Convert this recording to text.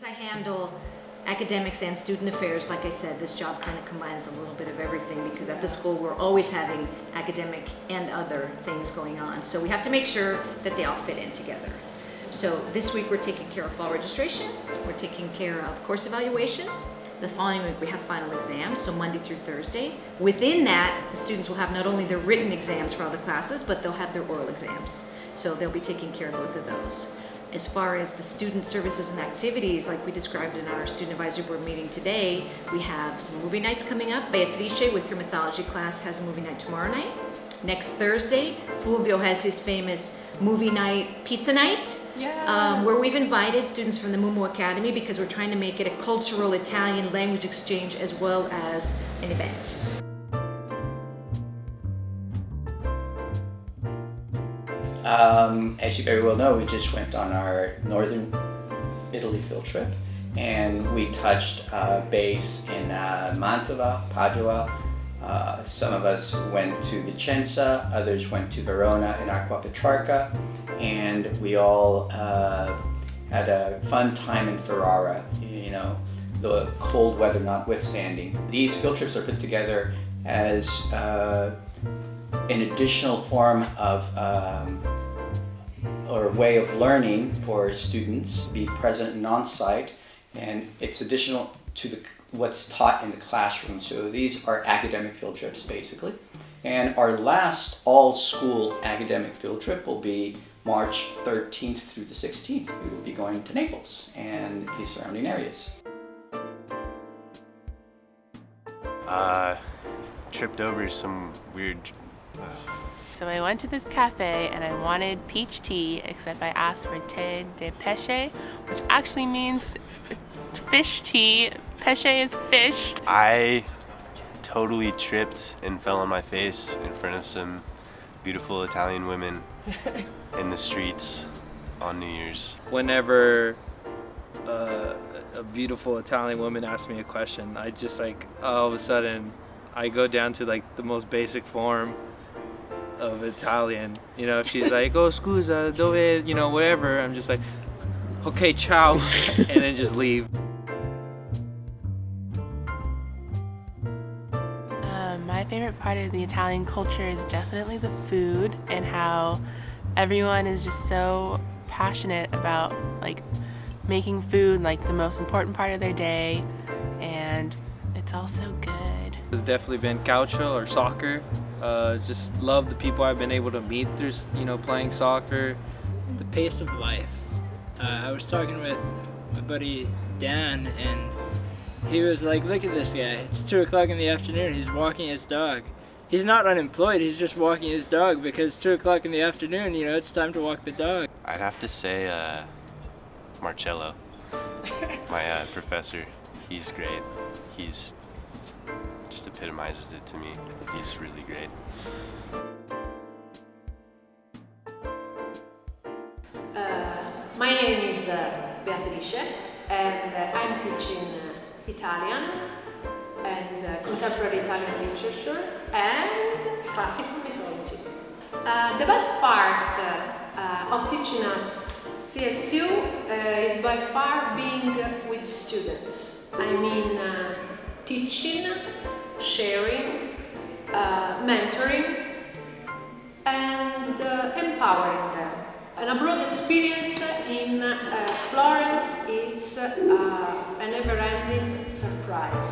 Since I handle academics and student affairs, like I said, this job kind of combines a little bit of everything because at the school we're always having academic and other things going on. So we have to make sure that they all fit in together. So this week we're taking care of fall registration, we're taking care of course evaluations. The following week we have final exams, so Monday through Thursday. Within that, the students will have not only their written exams for all the classes, but they'll have their oral exams. So they'll be taking care of both of those. As far as the student services and activities, like we described in our student advisory board meeting today, we have some movie nights coming up. Beatrice with her mythology class has a movie night tomorrow night. Next Thursday, Fulvio has his famous movie night, pizza night, yes. Where we've invited students from the Mumu Academy because we're trying to make it a cultural Italian language exchange as well as an event. As you very well know, we just went on our northern Italy field trip, and we touched base in Mantova, Padua. Some of us went to Vicenza, others went to Verona and Acqua Petrarca, and we all had a fun time in Ferrara, you know, the cold weather notwithstanding. These field trips are put together as an additional form of or a way of learning for students to be present and on-site, and it's additional to what's taught in the classroom. So these are academic field trips basically, and our last all-school academic field trip will be March 13th through the 16th. We will be going to Naples and the surrounding areas. Tripped over some weird So I went to this cafe and I wanted peach tea, except I asked for thé de pêche, which actually means fish tea. Pêche is fish. I totally tripped and fell on my face in front of some beautiful Italian women in the streets on New Year's. Whenever a beautiful Italian woman asks me a question, I just like all of a sudden I go down to like the most basic form of Italian. You know, if she's like, oh scusa, dove, you know, whatever, I'm just like, okay, ciao, and then just leave. My favorite part of the Italian culture is definitely the food and how everyone is just so passionate about like making food like the most important part of their day, and it's all so good. It's definitely been calcio or soccer. Just love the people I've been able to meet through, you know, playing soccer. The pace of life. I was talking with my buddy Dan, and he was like, look at this guy, it's 2 o'clock in the afternoon, he's walking his dog. He's not unemployed, he's just walking his dog because 2 o'clock in the afternoon, you know, it's time to walk the dog. I'd have to say Marcello, my professor. He's great. He's just epitomizes it to me. He's really great. My name is Beatrice, and I'm teaching Italian and contemporary Italian literature and classical mythology. The best part of teaching us CSU is by far being with students. I mean teaching, sharing, mentoring, and empowering them. An abroad experience in Florence is a never-ending surprise.